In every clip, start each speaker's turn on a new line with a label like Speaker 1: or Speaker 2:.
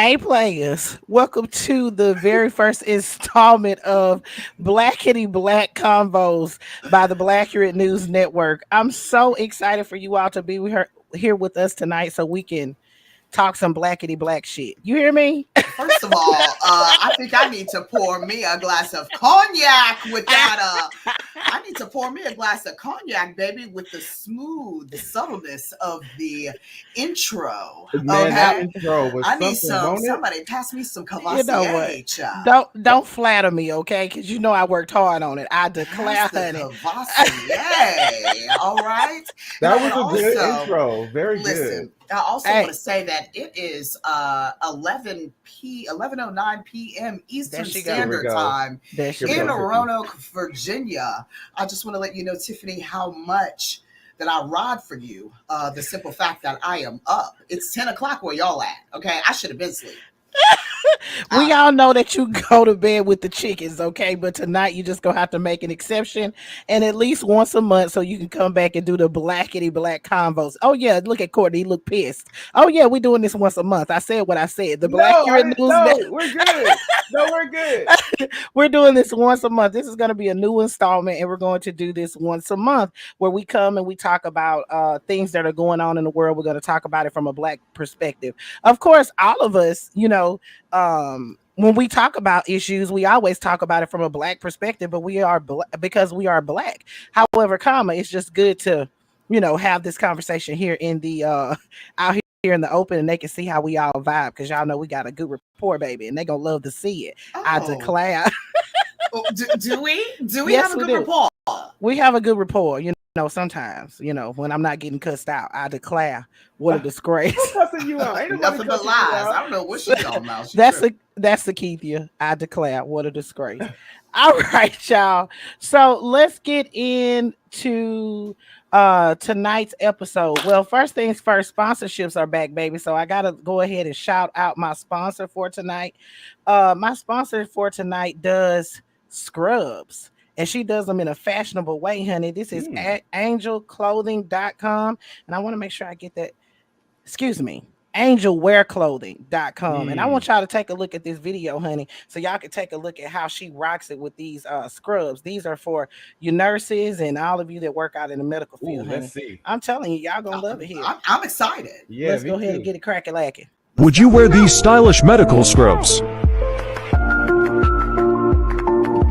Speaker 1: Hey players, welcome to the very first installment of Blackity Black Combos by the Blaqurate News Network. I'm so excited for you all to be here with us tonight so we can talk some blackity black shit. You hear me?
Speaker 2: First of all, I think I need to pour me a glass of cognac with that. I need to pour me a glass of cognac, baby, with the smooth subtleness of the intro.
Speaker 3: Man, that
Speaker 2: Okay,
Speaker 3: intro was
Speaker 2: I need
Speaker 3: something,
Speaker 2: some.
Speaker 3: won't it?
Speaker 2: Somebody pass me some
Speaker 1: You know what?
Speaker 2: Cavassier, child.
Speaker 1: Don't flatter me, okay? Because you know I worked hard on it. I
Speaker 2: Pass
Speaker 1: declare,
Speaker 2: the
Speaker 1: honey.
Speaker 2: Cavassier. All right, and
Speaker 3: That
Speaker 2: I
Speaker 3: was
Speaker 2: want to
Speaker 3: a good
Speaker 2: also
Speaker 3: intro. Very good.
Speaker 2: listen. I also want to
Speaker 1: Hey,
Speaker 2: say that it is 11:09 p.m.
Speaker 1: there
Speaker 2: Eastern
Speaker 1: she
Speaker 3: Here
Speaker 1: go.
Speaker 3: we
Speaker 2: Standard
Speaker 3: go.
Speaker 2: Time
Speaker 1: There
Speaker 3: Here
Speaker 1: she
Speaker 3: we
Speaker 2: in
Speaker 3: go,
Speaker 1: go.
Speaker 3: Tiffany.
Speaker 2: Roanoke, Virginia. I just want to let you know, Tiffany, how much that I ride for you. The simple fact that I am up. It's 10 o'clock where y'all at. Okay, I should have been asleep.
Speaker 1: We
Speaker 2: Uh,
Speaker 1: all know that you go to bed with the chickens, okay? But tonight you just gonna have to make an exception, and at least once a month, so you can come back and do the blackity black convos. Oh yeah, look at Courtney, he look pissed. Oh yeah, we doing this once a month. I said what I said. The
Speaker 3: No, I
Speaker 1: Blaqurate
Speaker 3: didn't.
Speaker 1: News
Speaker 3: No, we're good. No, we're good.
Speaker 1: we're doing this once a month. This is going to be a new installment, and we're going to do this once a month where we come and we talk about things that are going on in the world. We're going to talk about it from a black perspective. Of course, all of us, when we talk about issues, we always talk about it from a black perspective, but because we are black. However, it's just good to have this conversation here in the out here in the open, and they can see how we all vibe because y'all know we got a good rapport, baby, and they gonna love to see it. I
Speaker 2: oh,
Speaker 1: declare.
Speaker 2: do we? Do we have
Speaker 1: Yes,
Speaker 2: a
Speaker 1: we
Speaker 2: good
Speaker 1: do.
Speaker 2: rapport?
Speaker 1: We have a good rapport. Sometimes, when I'm not getting cussed out, I declare what a
Speaker 3: Who's
Speaker 1: disgrace.
Speaker 3: cussing you out? Ain't nobody
Speaker 2: Nothing but
Speaker 3: cussing you
Speaker 2: lies. I
Speaker 3: out.
Speaker 2: don't know what she talking about. She
Speaker 1: that's
Speaker 2: tripping.
Speaker 1: the Keithia. I declare what a disgrace. All right, y'all. So let's get into tonight's episode. Well, first things first, sponsorships are back, baby. So I gotta go ahead and shout out my sponsor for tonight. My sponsor for tonight does scrubs. And she does them in a fashionable way, honey. This is
Speaker 3: Mm.
Speaker 1: at angelclothing.com. And I want to make sure I get that, excuse me, angelwearclothing.com. And I
Speaker 3: Mm.
Speaker 1: want y'all to take a look at this video, honey, so y'all can take a look at how she rocks it with these scrubs. These are for you nurses and all of you that work out in the medical
Speaker 3: Ooh,
Speaker 1: field,
Speaker 3: let's
Speaker 1: honey.
Speaker 3: see.
Speaker 1: I'm telling you, y'all gonna love it here.
Speaker 2: I'm excited.
Speaker 3: Yeah,
Speaker 1: Let's
Speaker 3: me
Speaker 1: go ahead and
Speaker 3: too.
Speaker 1: get it crack lacking.
Speaker 2: Let's
Speaker 4: Would you
Speaker 2: go.
Speaker 4: wear these stylish medical scrubs?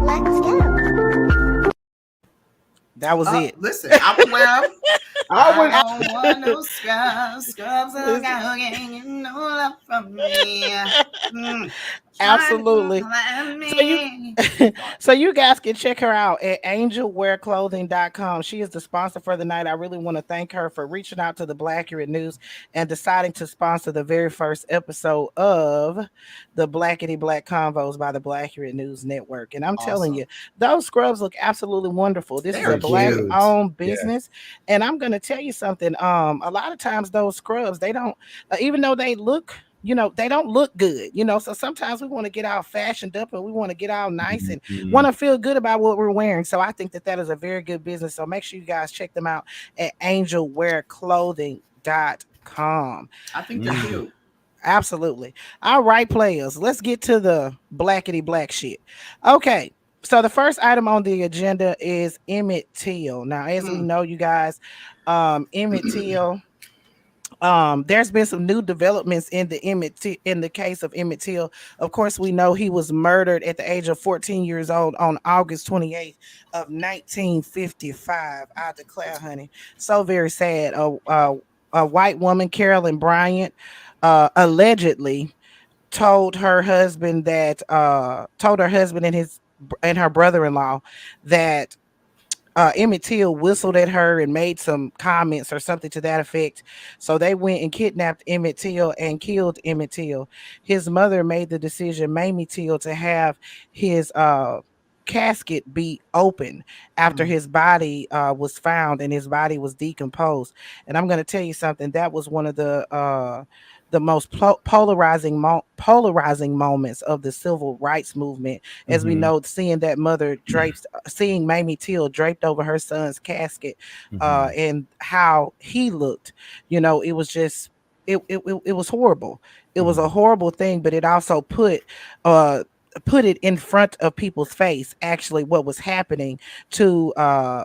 Speaker 5: Let's go.
Speaker 1: That was it.
Speaker 2: Listen, I would wear them.
Speaker 3: I
Speaker 2: I
Speaker 3: would.
Speaker 2: don't want no scrubs. Scrubs are
Speaker 1: Listen.
Speaker 2: getting no love from me. Mm. Trying to
Speaker 1: Absolutely.
Speaker 2: climb
Speaker 1: So you
Speaker 2: me.
Speaker 1: so you guys can check her out at angelwearclothing.com. She is the sponsor for the night. I really want to thank her for reaching out to the Blaqurate News and deciding to sponsor the very first episode of the Blackity Black Convos by the Blaqurate News Network. And I'm telling you,
Speaker 2: Awesome.
Speaker 1: those scrubs look absolutely wonderful. This
Speaker 2: They
Speaker 1: is
Speaker 2: are
Speaker 1: a
Speaker 3: They
Speaker 1: black
Speaker 3: do.
Speaker 2: cute.
Speaker 1: owned
Speaker 3: Yes.
Speaker 1: business. And I'm gonna tell you something. A lot of times those scrubs, they don't even though they look they don't look good, so sometimes we want to get all fashioned up and we want to get all nice and want
Speaker 3: Mhm.
Speaker 1: to feel good about what we're wearing. So I think that that is a very good business. So make sure you guys check them out at angelwearclothing.com.
Speaker 2: I think they're
Speaker 3: Mhm.
Speaker 2: cute.
Speaker 1: Absolutely. All right, players, let's get to the blackity black shit. Okay. So the first item on the agenda is Emmett Till. Now, as we
Speaker 2: Mm.
Speaker 1: know, you guys, Emmett Till, there's been some new developments in in the case of Emmett Till. Of course, we know he was murdered at the age of 14 years old on August 28th of 1955. I declare, honey, so very sad. A white woman, Carolyn Bryant, allegedly told her husband and her brother-in-law that Emmett Till whistled at her and made some comments or something to that effect. So they went and kidnapped Emmett Till and killed Emmett Till. His mother made the decision, Mamie Till, to have his casket be open after
Speaker 2: Mm.
Speaker 1: his body was found and his body was decomposed. And I'm going to tell you something, that was one of the most polarizing moments of the civil rights movement. As we
Speaker 3: Mhm.
Speaker 1: know, seeing that mother draped, seeing Mamie Till draped over her son's casket,
Speaker 3: Mhm.
Speaker 1: and how he looked, it was just it was horrible. It was a
Speaker 3: Mhm.
Speaker 1: horrible thing, but it also uh put it in front of people's face actually what was happening to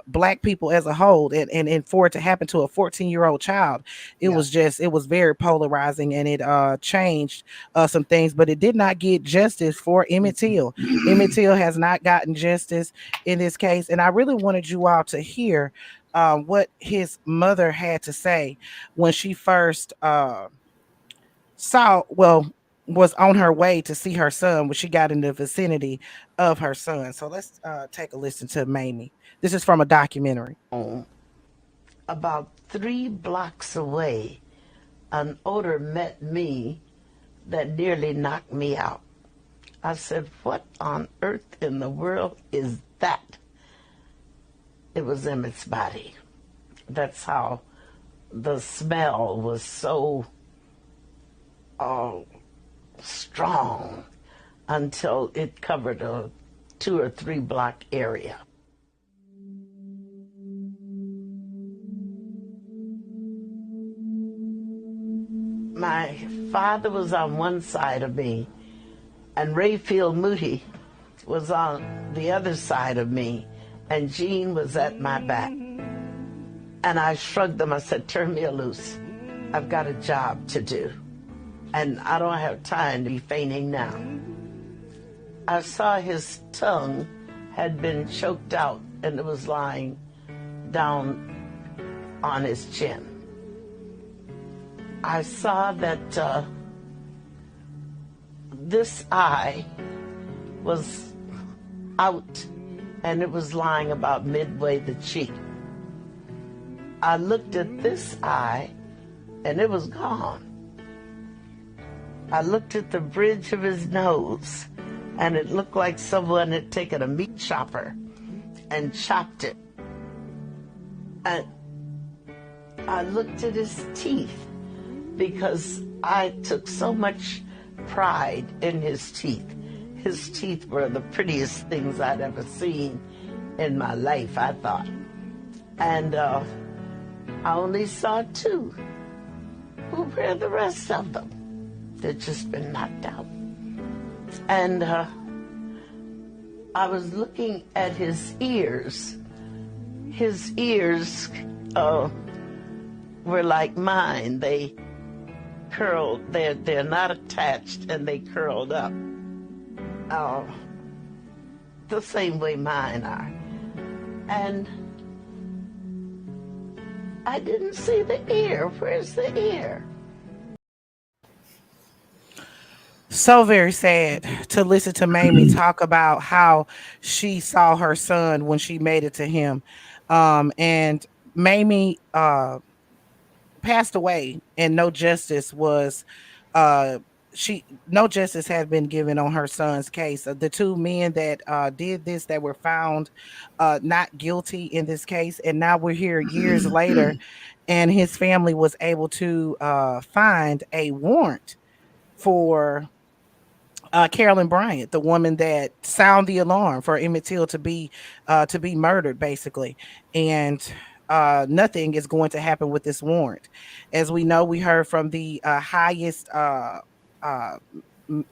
Speaker 1: black people as a whole, and for it to happen to a 14-year-old child,
Speaker 2: Yeah.
Speaker 1: it was very polarizing, and it changed some things, but it did not get justice for Emmett Till. Emmett Till has not gotten justice in this case, and I really wanted you all to hear what his mother had to say when she first saw well was on her way to see her son when she got in the vicinity of her son. So let's take a listen to Mamie. This is from a documentary.
Speaker 6: About 3 blocks away, an odor met me that nearly knocked me out. I said, "What on earth in the world is that?" It was Emmett's body. That's how the smell was so uh, strong until it covered a 2 or 3 block area. My father was on one side of me, and Rayfield Moody was on the other side of me, and Jean was at my back. And I shrugged them. I said, "Turn me loose. I've got a job to do, and I don't have time to be fainting now." I saw his tongue had been choked out, and it was lying down on his chin. I saw that this eye was out, and it was lying about midway the cheek. I looked at this eye, and it was gone. I looked at the bridge of his nose, and it looked like someone had taken a meat chopper and chopped it. And I looked at his teeth, because I took so much pride in his teeth. His teeth were the prettiest things I'd ever seen in my life, I thought. And I only saw 2. Well, where are the rest of them? They'd just been knocked out. And I was looking at his ears. His ears were like mine. They curled. They're not attached, and they curled up. The same way mine are. And I didn't see the ear. Where's the ear?
Speaker 1: So very sad to listen to Mamie talk about how she saw her son when she made it to him. And Mamie passed away, and uh no justice has been given on her son's case. The 2 men that did this, that were found not guilty in this case, and now we're here years later, and his family was able to find a warrant for Carolyn Bryant, the woman that sound the alarm for Emmett Till to be murdered, basically. And nothing is going to happen with this warrant. As we know, we heard from the highest uh,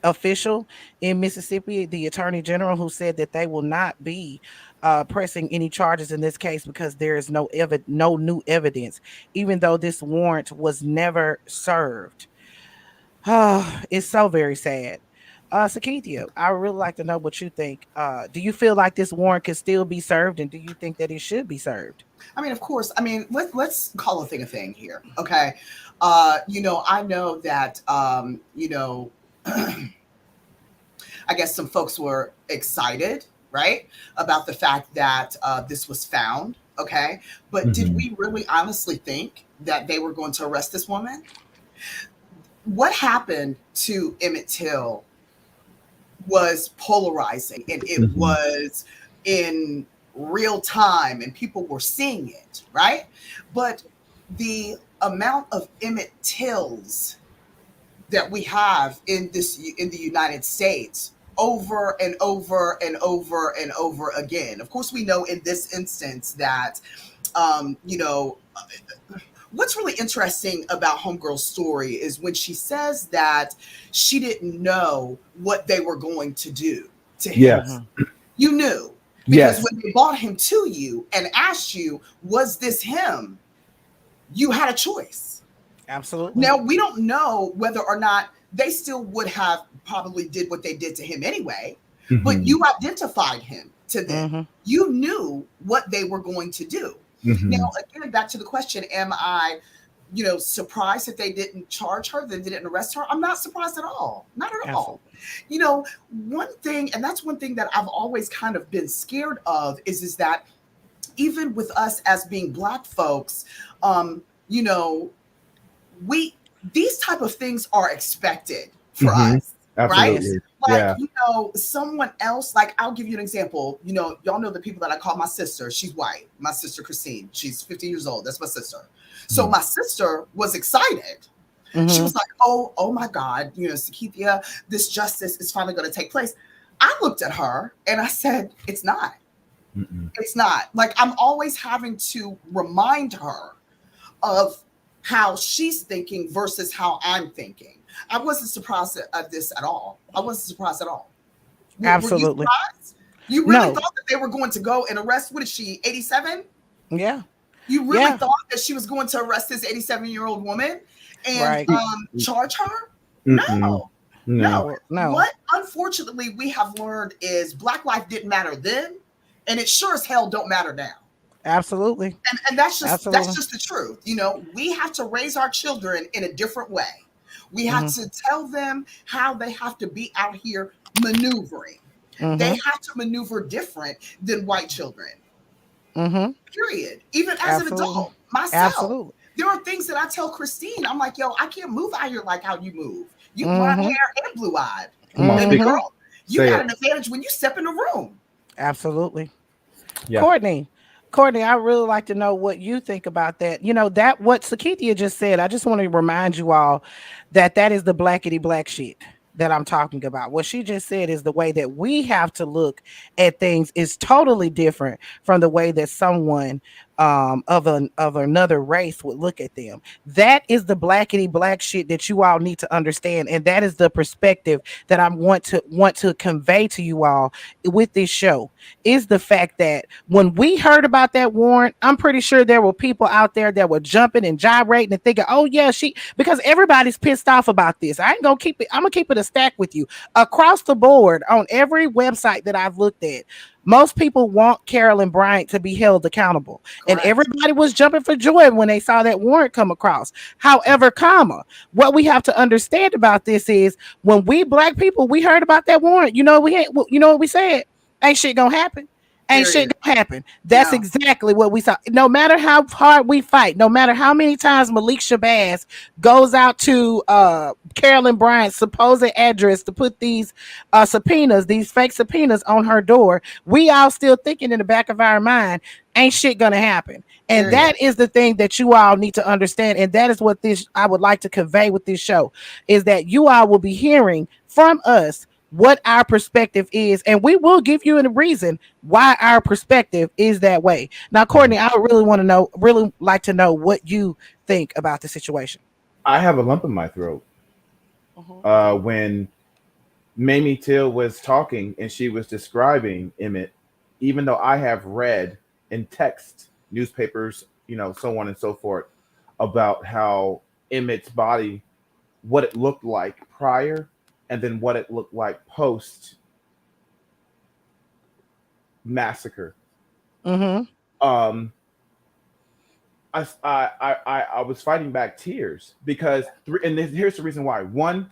Speaker 1: official in Mississippi, the Attorney General, who said that they will not be pressing any charges in this case because there is no new evidence, even though this warrant was never served. It's so very sad. Sakithia, I would really like to know what you think. Do you feel like this warrant could still be served, and do you think that it should be served?
Speaker 2: I mean, of course. I mean, let's call a thing here, okay? I know that I guess some folks were excited, right, about the fact that this was found, okay? But did
Speaker 3: Mhm.
Speaker 2: we really honestly think that they were going to arrest this woman? What happened to Emmett Till was polarizing, and it
Speaker 3: Mhm.
Speaker 2: was in real time, and people were seeing it, right? But the amount of Emmett Tills that we have in the United States over and over and over and over again. Of course, we know in this instance that um, you know what's really interesting about Homegirl's story is when she says that she didn't know what they were going to do to him.
Speaker 3: Yes.
Speaker 2: You knew because
Speaker 3: Yes.
Speaker 2: when they brought him to you and asked you, was this him? You had a choice.
Speaker 1: Absolutely.
Speaker 2: Now, we don't know whether or not they still would have probably did what they did to him anyway, but
Speaker 3: Mhm.
Speaker 2: you identified him to them.
Speaker 1: Mm-hmm.
Speaker 2: You knew what they were going to do.
Speaker 3: Mhm.
Speaker 2: Now, again, back to the question, am I, surprised that they didn't charge her, that they didn't arrest her? I'm not surprised at all. Not at all.
Speaker 1: Absolutely.
Speaker 2: One thing, and that's one thing that I've always kind of been scared of is that even with us as being Black folks, you know, we these type of things are expected for
Speaker 3: Mhm.
Speaker 2: us, right?
Speaker 3: Absolutely.
Speaker 2: Like,
Speaker 3: Yeah.
Speaker 2: someone else, like, I'll give you an example. Y'all know the people that I call my sister. She's white. My sister Christine. She's 50 years old. That's my sister. So my sister was excited. She was like, oh my God, Sakithia, this justice is finally going to take place. I looked at her and I said, it's not.
Speaker 3: Mm-mm.
Speaker 2: It's not. Like, I'm always having to remind her of how she's thinking versus how I'm thinking. I wasn't surprised at this at all. I wasn't surprised at all. Were you
Speaker 1: Absolutely.
Speaker 2: surprised? You really
Speaker 1: No.
Speaker 2: thought that they were going to go and arrest, what is she, 87?
Speaker 1: Yeah.
Speaker 2: You really
Speaker 1: Yeah.
Speaker 2: thought that she was going to arrest this 87-year-old woman and
Speaker 1: Right.
Speaker 2: charge her?
Speaker 3: Mm-mm.
Speaker 2: No.
Speaker 3: No.
Speaker 2: No.
Speaker 1: No.
Speaker 2: What unfortunately we have learned is Black life didn't matter then, and it sure as hell don't matter now.
Speaker 1: Absolutely.
Speaker 2: And that's
Speaker 1: Absolutely.
Speaker 2: just the truth. We have to raise our children in a different way. We have
Speaker 1: Mm-hmm.
Speaker 2: to tell them how they have to be out here maneuvering. They
Speaker 1: Mm-hmm.
Speaker 2: have to maneuver different than white children.
Speaker 1: Mm-hmm.
Speaker 2: Period. Even as an
Speaker 1: Absolutely.
Speaker 2: adult, myself,
Speaker 1: Absolutely.
Speaker 2: there are things that I tell Christine. I'm like, yo, I can't move out here like how you move. You blonde
Speaker 1: Mm-hmm.
Speaker 2: hair and blue eyed.
Speaker 3: Come on,
Speaker 2: Baby
Speaker 3: speak.
Speaker 1: Mm-hmm.
Speaker 2: girl, you
Speaker 3: Say
Speaker 2: got
Speaker 3: it.
Speaker 2: an advantage when you step in the room.
Speaker 1: Absolutely.
Speaker 3: Yeah.
Speaker 1: Courtney, I really like to know what you think about that. That what Sakithia just said. I just want to remind you all that is the blackity black shit that I'm talking about. What she just said is the way that we have to look at things is totally different from the way that someone of another race would look at them. That is the blackity black shit that you all need to understand, and that is the perspective that I want to convey to you all with this show. Is the fact that when we heard about that warrant, I'm pretty sure there were people out there that were jumping and gyrating and thinking, oh yeah, because everybody's pissed off about this. I ain't gonna keep it, I'm gonna keep it a stack with you. Across the board, on every website that I've looked at, most people want Carolyn Bryant to be held accountable. And
Speaker 2: Correct.
Speaker 1: everybody was jumping for joy when they saw that warrant come across. However, what we have to understand about this is when we Black people, we heard about that warrant, you know what we said? Ain't shit gonna happen. Ain't shit
Speaker 2: Period.
Speaker 1: gonna happen. That's
Speaker 2: No.
Speaker 1: exactly what we saw. No matter how hard we fight, no matter how many times Malik Shabazz goes out to Carolyn Bryant's supposed address to put these these fake subpoenas on her door, we all still thinking in the back of our mind, ain't shit gonna happen. And
Speaker 2: Period.
Speaker 1: that is the thing that you all need to understand. And that is what I would like to convey with this show, is that you all will be hearing from us what our perspective is, and we will give you a reason why our perspective is that way. Now, Courtney, I would really like to know what you think about the situation.
Speaker 3: I have a lump in my throat when Mamie Till was talking and she was describing Emmett, even though I have read in text, newspapers, so on and so forth, about how Emmett's body, what it looked like prior, and then what it looked like post massacre.
Speaker 1: Mm-hmm.
Speaker 3: Um, I was fighting back tears because, here's the reason why. One,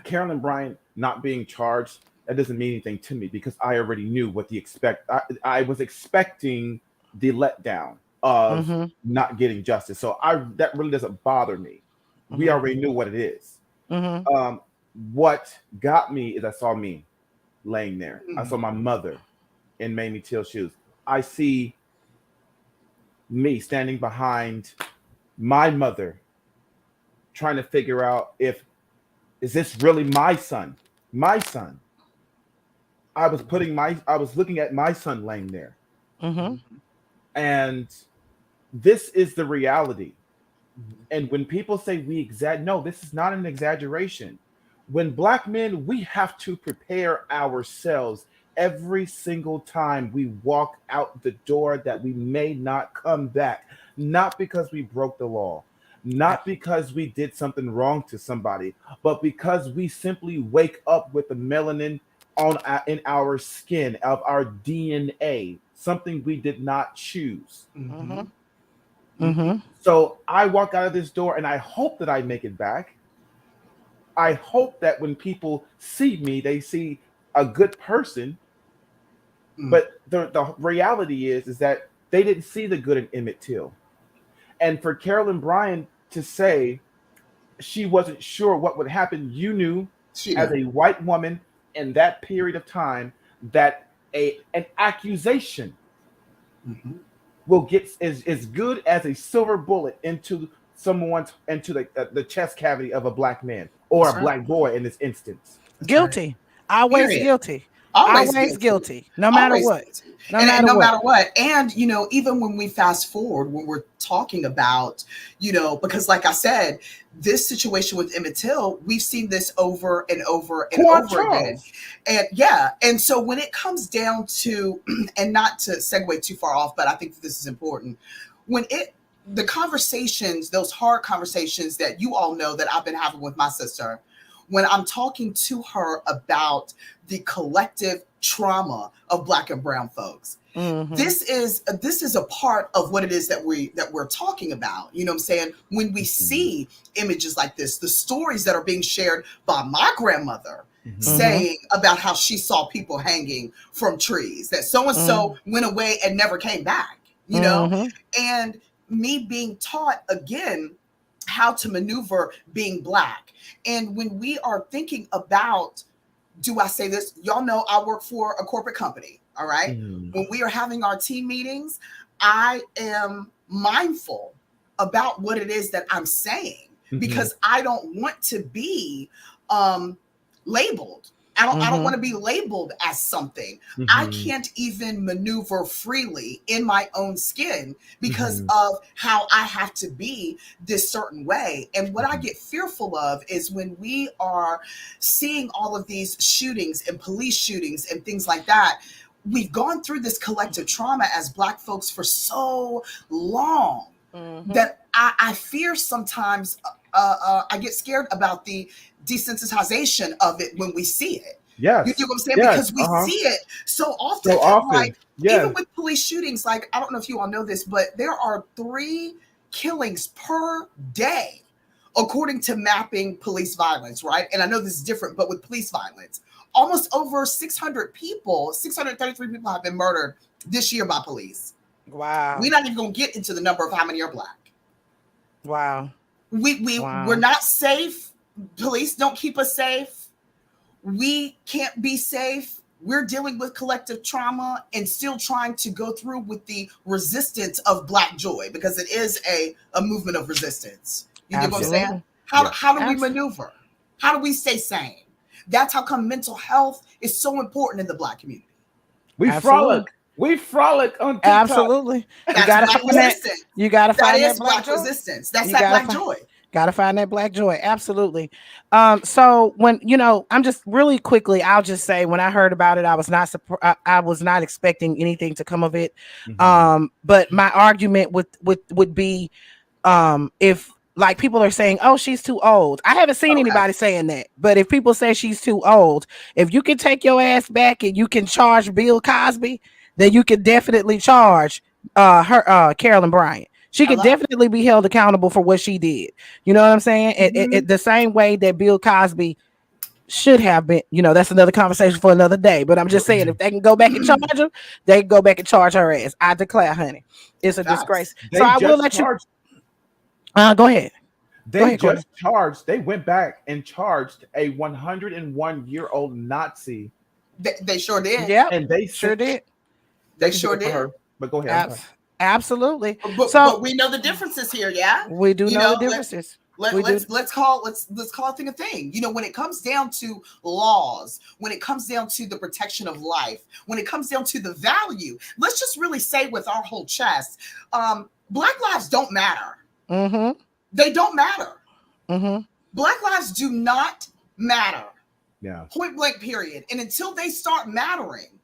Speaker 3: Carolyn Bryant not being charged, that doesn't mean anything to me because I already knew what I was expecting the letdown of
Speaker 1: Mm-hmm.
Speaker 3: not getting justice. So that really doesn't bother me. We
Speaker 1: Mm-hmm.
Speaker 3: already knew what it is.
Speaker 1: Mm-hmm.
Speaker 3: What got me is I saw me laying there. I saw my mother in Mamie Till's shoes. I see me standing behind my mother trying to figure out is this really my son? My son. I was looking at my son laying there.
Speaker 1: Mm-hmm.
Speaker 3: And this is the reality. And when people say we exaggerate, no, this is not an exaggeration. When Black men, we have to prepare ourselves every single time we walk out the door that we may not come back, not because we broke the law, not because we did something wrong to somebody, but because we simply wake up with the melanin in our skin of our DNA, something we did not choose.
Speaker 1: Mm-hmm.
Speaker 2: Mhm.
Speaker 1: Mm-hmm.
Speaker 3: So I walk out of this door and I hope that I make it back. I hope that when people see me, they see a good person.
Speaker 2: Mm.
Speaker 3: But the reality is that they didn't see the good in Emmett Till. And for Carolyn Bryant to say she wasn't sure what would happen, you knew
Speaker 2: She
Speaker 3: as
Speaker 2: knew.
Speaker 3: a white woman in that period of time that an accusation
Speaker 2: Mhm.
Speaker 3: will get as good as a silver bullet into the chest cavity of a Black man or
Speaker 2: That's
Speaker 3: a
Speaker 2: right.
Speaker 3: Black boy in this instance.
Speaker 2: That's right.
Speaker 1: Guilty. Always
Speaker 2: Period.
Speaker 1: guilty.
Speaker 2: Always
Speaker 1: Always
Speaker 2: guilty.
Speaker 1: guilty. No matter
Speaker 2: Always
Speaker 1: what.
Speaker 2: guilty.
Speaker 1: No
Speaker 2: And
Speaker 1: matter
Speaker 2: no
Speaker 1: what.
Speaker 2: matter what. And, even when we fast forward, when we're talking about, because like I said, this situation with Emmett Till, we've seen this over and over and
Speaker 3: Quad
Speaker 2: over again.
Speaker 3: Charles.
Speaker 2: And yeah. And so when it comes down to, and not to segue too far off, but I think that this is important. The conversations, those hard conversations that you all know that I've been having with my sister, when I'm talking to her about the collective trauma of Black and brown folks,
Speaker 1: Mhm.
Speaker 2: this is a part of what it is that we're talking about. You know what I'm saying? When we see images like this, the stories that are being shared by my grandmother saying about how she saw people hanging from trees, that so and so went away and never came back,
Speaker 1: Mhm.
Speaker 2: and me being taught again how to maneuver being Black. And when we are thinking about, do I say this? Y'all know I work for a corporate company. All right.
Speaker 3: Mhm.
Speaker 2: When we are having our team meetings, I am mindful about what it is that I'm saying, because I don't want to be labeled. I don't want to be labeled as something. I can't even maneuver freely in my own skin because of how I have to be this certain way. And what I get fearful of is when we are seeing all of these shootings and police shootings and things like that. We've gone through this collective trauma as Black folks for so long that I fear sometimes. I get scared about the desensitization of it when we see it. You
Speaker 3: Yes.
Speaker 2: get what I'm saying?
Speaker 3: Yes.
Speaker 2: Because we see it so often.
Speaker 3: So often.
Speaker 2: Like,
Speaker 3: Yes.
Speaker 2: even with police shootings, like, I don't know if you all know this, but there are 3 killings per day, according to mapping police violence, right? And I know this is different, but with police violence, almost over 633 people have been murdered this year by police.
Speaker 1: Wow.
Speaker 2: We're not even going to get into the number of how many are Black.
Speaker 1: Wow.
Speaker 2: We're not safe. Police don't keep us safe. We can't be safe. We're dealing with collective trauma and still trying to go through with the resistance of Black joy, because it is a movement of resistance. You get what I'm saying?
Speaker 1: Absolutely.
Speaker 2: How do we maneuver? How do we stay sane? That's how come mental health is so important in the Black community.
Speaker 3: We
Speaker 1: Absolutely.
Speaker 3: frolic. We frolic on TikTok.
Speaker 1: Absolutely.
Speaker 2: That's
Speaker 1: You gotta
Speaker 2: Black
Speaker 1: find that.
Speaker 2: resistance.
Speaker 1: You gotta
Speaker 2: That
Speaker 1: find
Speaker 2: is
Speaker 1: that Black
Speaker 2: Black
Speaker 1: joy.
Speaker 2: resistance. That's
Speaker 1: You
Speaker 2: that
Speaker 1: gotta
Speaker 2: Black joy.
Speaker 1: Gotta find that Black joy. Absolutely. So when I'm just really quickly, I'll just say when I heard about it, I was not I was not expecting anything to come of it. But my argument would be, if like people are saying, oh, she's too old. I haven't seen anybody saying that. But if people say she's too old, if you can take your ass back and you can charge Bill Cosby, then you can definitely charge Carolyn Bryant. She could definitely be held accountable for what she did. You know what I'm saying? The same way that Bill Cosby should have been, that's another conversation for another day. But I'm just saying, if they can go back and charge her, they can go back and charge her ass. I declare, honey, it's a disgrace. So I will let you. Go ahead.
Speaker 3: They just charged. They went back and charged a 101-year-old Nazi.
Speaker 2: They sure did.
Speaker 1: Yeah,
Speaker 3: and they
Speaker 1: sure did.
Speaker 2: They sure did.
Speaker 3: Her, but go ahead.
Speaker 1: Absolutely.
Speaker 2: But we know the differences here, yeah.
Speaker 1: We do know the differences.
Speaker 2: Let's call a thing a thing. When it comes down to laws, when it comes down to the protection of life, when it comes down to the value, let's just really say with our whole chest, Black lives don't matter. They don't matter.
Speaker 1: Mm-hmm.
Speaker 2: Black lives do not matter.
Speaker 3: Yeah.
Speaker 2: Point blank, period. And until they start mattering,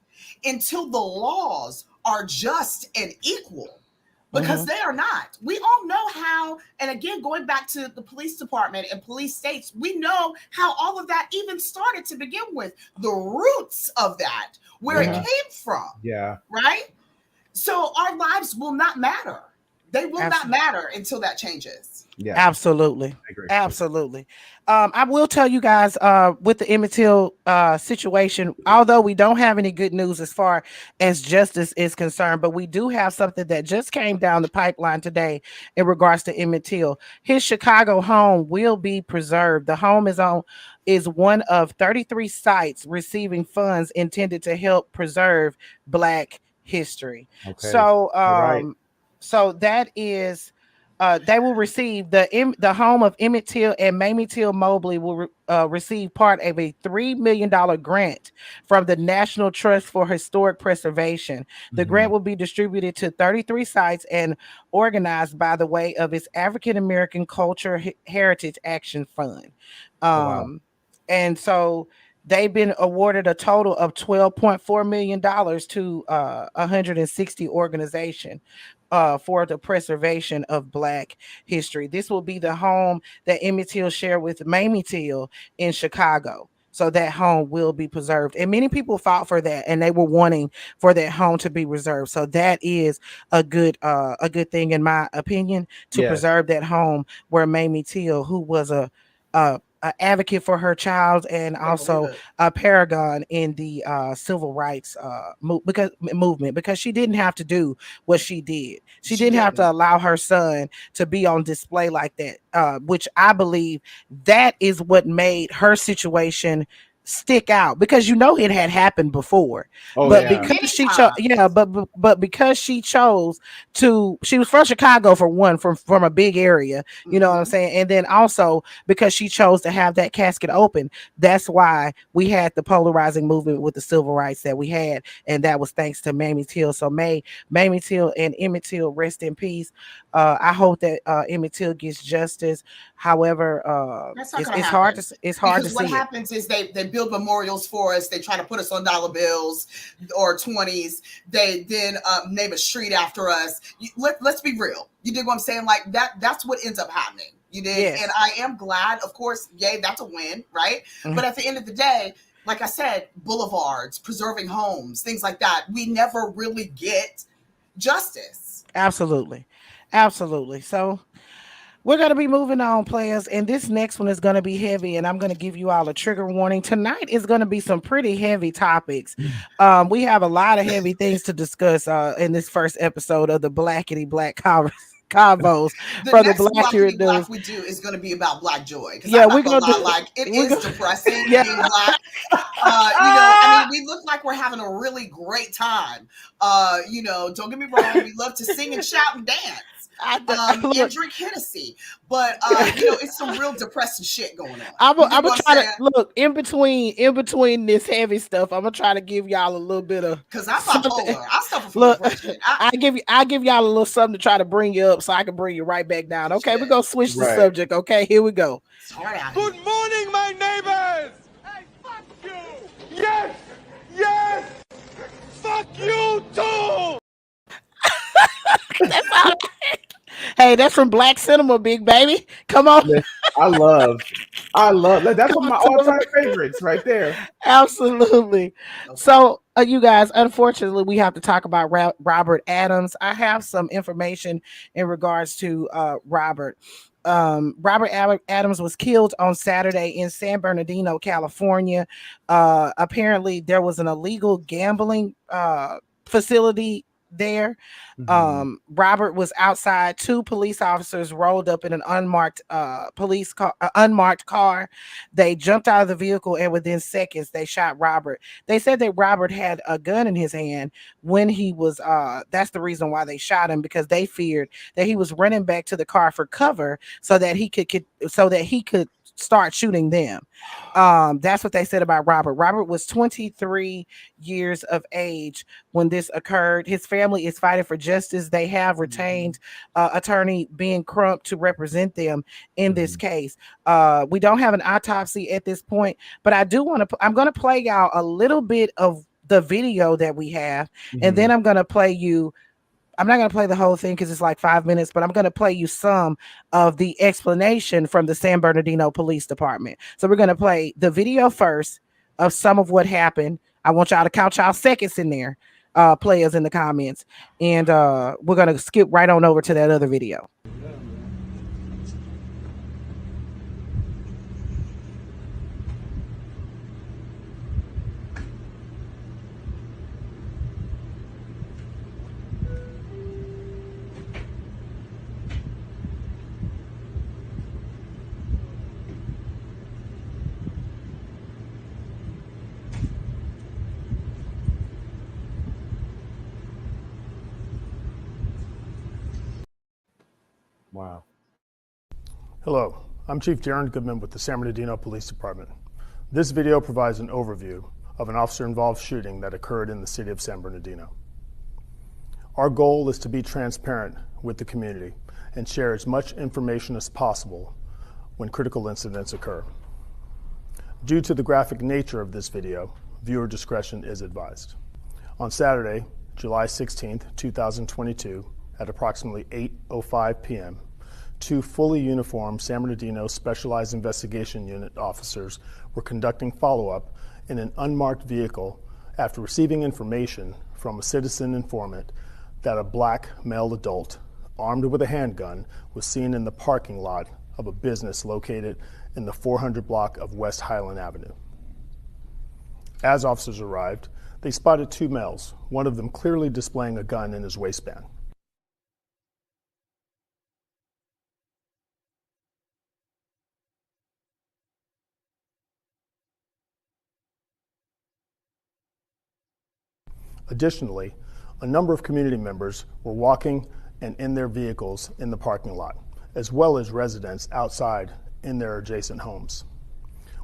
Speaker 2: until the laws are just and equal, because
Speaker 1: Mm-hmm.
Speaker 2: they are not. We all know how, and again, going back to the police department and police states, we know how all of that even started to begin with, the roots of that, where it
Speaker 3: Yeah.
Speaker 2: came from,
Speaker 3: Yeah.
Speaker 2: right? So our lives will not matter. They will not
Speaker 1: Absolutely.
Speaker 2: matter until that changes.
Speaker 3: Yeah.
Speaker 1: Absolutely.
Speaker 3: I agree.
Speaker 1: Absolutely. I will tell you guys, with the Emmett Till situation, although we don't have any good news as far as justice is concerned, but we do have something that just came down the pipeline today in regards to Emmett Till. His Chicago home will be preserved. The home is one of 33 sites receiving funds intended to help preserve Black history.
Speaker 3: Okay.
Speaker 1: So
Speaker 3: You're right.
Speaker 1: that is, they will receive the home of Emmett Till and Mamie Till Mobley will receive part of a $3 million grant from the National Trust for Historic Preservation. The grant
Speaker 3: Mhm.
Speaker 1: will be distributed to 33 sites and organized by the way of its African American Culture Heritage Action Fund.
Speaker 3: Oh wow.
Speaker 1: Um, and so they've been awarded a total of $12.4 million to 160 organizations for the preservation of Black history. This will be the home that Emmett Till shared with Mamie Till in Chicago. So that home will be preserved. And many people fought for that and they were wanting for that home to be reserved. So that is a good thing in my opinion to
Speaker 3: Yes.
Speaker 1: preserve that home where Mamie Till, who was a advocate for her child and
Speaker 2: Couldn't believe
Speaker 1: also
Speaker 2: it.
Speaker 1: a paragon in the civil rights movement, because she didn't have to do what she did. She
Speaker 2: She
Speaker 1: didn't have to
Speaker 2: didn't.
Speaker 1: allow her son to be on display like that, which I believe that is what made her situation stick out, because it had happened before,
Speaker 3: Oh
Speaker 1: but
Speaker 3: yeah.
Speaker 1: because
Speaker 2: Many
Speaker 1: she chose,
Speaker 2: times.
Speaker 1: but because she chose to, she was from Chicago for one, from a big area, you know what I'm
Speaker 2: Hmm.
Speaker 1: saying, and then also because she chose to have that casket open. That's why we had the polarizing movement with the civil rights that we had, and that was thanks to Mamie Till. So may Mamie Till and Emmett Till rest in peace. I hope that Emmett Till gets justice. However,
Speaker 2: That's not
Speaker 1: it's
Speaker 2: going to
Speaker 1: it's hard
Speaker 2: happen,
Speaker 1: to it's hard to
Speaker 2: because what
Speaker 1: see it.
Speaker 2: happens is they build memorials for us. They try to put us on dollar bills or 20s. They then name a street after us. Let's be real. You dig what I'm saying? Like that's what ends up happening. You dig? And
Speaker 1: Yes.
Speaker 2: I am glad, of course, yay, that's a win, right? But
Speaker 1: Mhm.
Speaker 2: at the end of the day, like I said, boulevards, preserving homes, things like that, we never really get justice.
Speaker 1: Absolutely. Absolutely. So we're going to be moving on, players, and this next one is going to be heavy, and I'm going to give you all a trigger warning. Tonight is going to be some pretty heavy topics. We have a lot of heavy things to discuss in this first episode of the Blackity Black Convos
Speaker 2: The
Speaker 1: from the
Speaker 2: next
Speaker 1: Blaqurate
Speaker 2: Blackity
Speaker 1: News.
Speaker 2: Black we do is going to be about Black joy, because
Speaker 1: Yeah,
Speaker 2: I'm
Speaker 1: we're
Speaker 2: not going
Speaker 1: going
Speaker 2: to
Speaker 1: to
Speaker 2: lie,
Speaker 1: do,
Speaker 2: like it
Speaker 1: we're
Speaker 2: is
Speaker 1: going
Speaker 2: depressing
Speaker 1: yeah.
Speaker 2: being Black. I mean, we look like we're having a really great time. Don't get me wrong, we love to sing and shout and dance, and
Speaker 1: Look,
Speaker 2: drink Hennessy, but it's some real depressing shit going on. You
Speaker 1: I'm
Speaker 2: dig
Speaker 1: gonna
Speaker 2: what I'm
Speaker 1: try to
Speaker 2: saying?
Speaker 1: look in between this heavy stuff. I'm gonna try to give y'all a little bit of
Speaker 2: Because I'm
Speaker 1: something.
Speaker 2: bipolar. I suffer from
Speaker 1: Look,
Speaker 2: depression.
Speaker 1: I give y'all a little something to try to bring you up, so I can bring you right back down. Okay, we're
Speaker 2: Shit,
Speaker 1: gonna switch the
Speaker 3: Right.
Speaker 1: subject. Okay, here we go.
Speaker 2: it's hard out here.
Speaker 7: Good morning, my neighbors! Hey, fuck you! Yes! Yes! Fuck you too!
Speaker 1: That's all. Hey, that's from Black Cinema, big baby. Come on,
Speaker 3: Listen, I love that. That's
Speaker 1: come
Speaker 3: one of
Speaker 1: on,
Speaker 3: my
Speaker 1: Taurus.
Speaker 3: all-time favorites right there.
Speaker 1: Absolutely.
Speaker 2: Okay.
Speaker 1: So, you guys, unfortunately, we have to talk about Robert Adams. I have some information in regards to Robert. Adams was killed on Saturday in San Bernardino, California. Apparently, there was an illegal gambling facility there.
Speaker 3: Mhm.
Speaker 1: Robert was outside. Two police officers rolled up in an unmarked car. They jumped out of the vehicle, and within seconds they shot Robert. They said that Robert had a gun in his hand when he was that's the reason why they shot him, because they feared that he was running back to the car for cover so that he could start shooting them. That's what they said about Robert. Robert was 23 years of age when this occurred. His family is fighting for justice. They have retained attorney Ben Crump to represent them in this case. We don't have an autopsy at this point, but I do want to. I'm going to play y'all a little bit of the video that we have, and then I'm going to play you. I'm not going to play the whole thing because it's like 5 minutes, but I'm going to play you some of the explanation from the San Bernardino Police Department. So we're going to play the video first of some of what happened. I want y'all to count y'all seconds in there, players in the comments. And we're going to skip right on over to that other video.
Speaker 3: Wow.
Speaker 8: Hello, I'm Chief Darren Goodman with the San Bernardino Police Department. This video provides an overview of an officer-involved shooting that occurred in the city of San Bernardino. Our goal is to be transparent with the community and share as much information as possible when critical incidents occur. Due to the graphic nature of this video, viewer discretion is advised. On Saturday, July 16, 2022, at approximately 8:05 p.m., two fully uniformed San Bernardino Specialized Investigation Unit officers were conducting follow-up in an unmarked vehicle after receiving information from a citizen informant that a black male adult, armed with a handgun, was seen in the parking lot of a business located in the 400 block of West Highland Avenue. As officers arrived, they spotted two males, one of them clearly displaying a gun in his waistband. Additionally, a number of community members were walking and in their vehicles in the parking lot, as well as residents outside in their adjacent homes.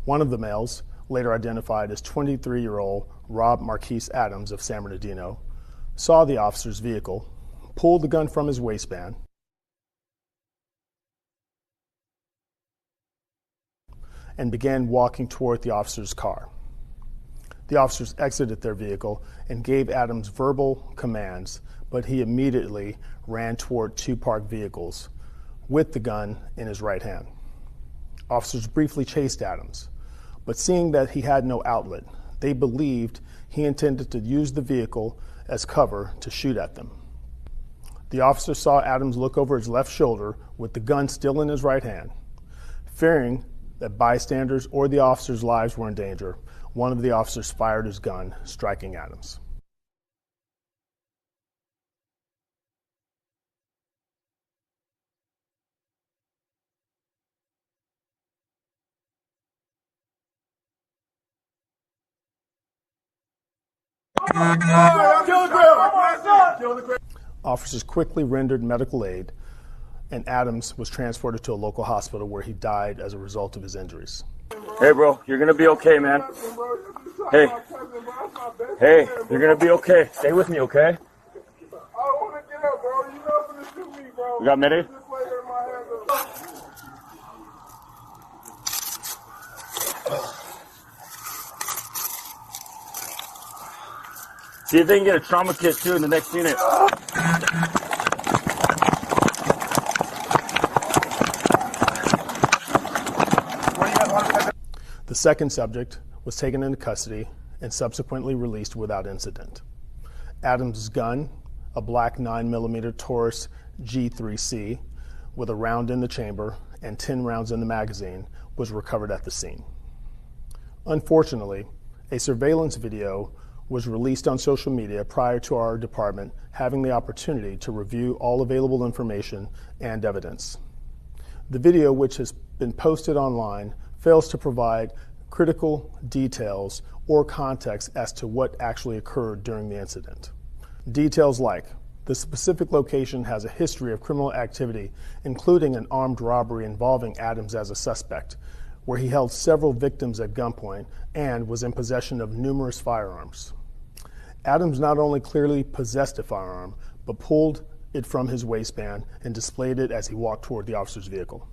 Speaker 8: One of the males, later identified as 23-year-old Rob Marquise Adams of San Bernardino, saw the officer's vehicle, pulled the gun from his waistband, and began walking toward the officer's car. The officers exited their vehicle and gave Adams verbal commands, but he immediately ran toward two parked vehicles with the gun in his right hand. Officers briefly chased Adams, but seeing that he had no outlet, they believed he intended to use the vehicle as cover to shoot at them. The officer saw Adams look over his left shoulder with the gun still in his right hand. Fearing that bystanders or the officers' lives were in danger, one of the officers fired his gun, striking Adams. Officers quickly rendered medical aid, and Adams was transported to a local hospital where he died as a result of his injuries.
Speaker 9: Hey, bro, you're gonna be okay, man. Hey, you're gonna be okay. Stay with me, okay?
Speaker 7: I don't want to get up, bro. You know gonna shoot me, bro.
Speaker 9: You got Medi?
Speaker 7: Just lay here in my hands
Speaker 9: See if they can get a trauma kit too in the next unit.
Speaker 8: The second subject was taken into custody and subsequently released without incident. Adams' gun, a black 9mm Taurus G3C with a round in the chamber and 10 rounds in the magazine, was recovered at the scene. Unfortunately, a surveillance video was released on social media prior to our department having the opportunity to review all available information and evidence. The video, which has been posted online, fails to provide critical details or context as to what actually occurred during the incident. Details like the specific location has a history of criminal activity, including an armed robbery involving Adams as a suspect, where he held several victims at gunpoint and was in possession of numerous firearms. Adams not only clearly possessed a firearm, but pulled it from his waistband and displayed it as he walked toward the officer's vehicle.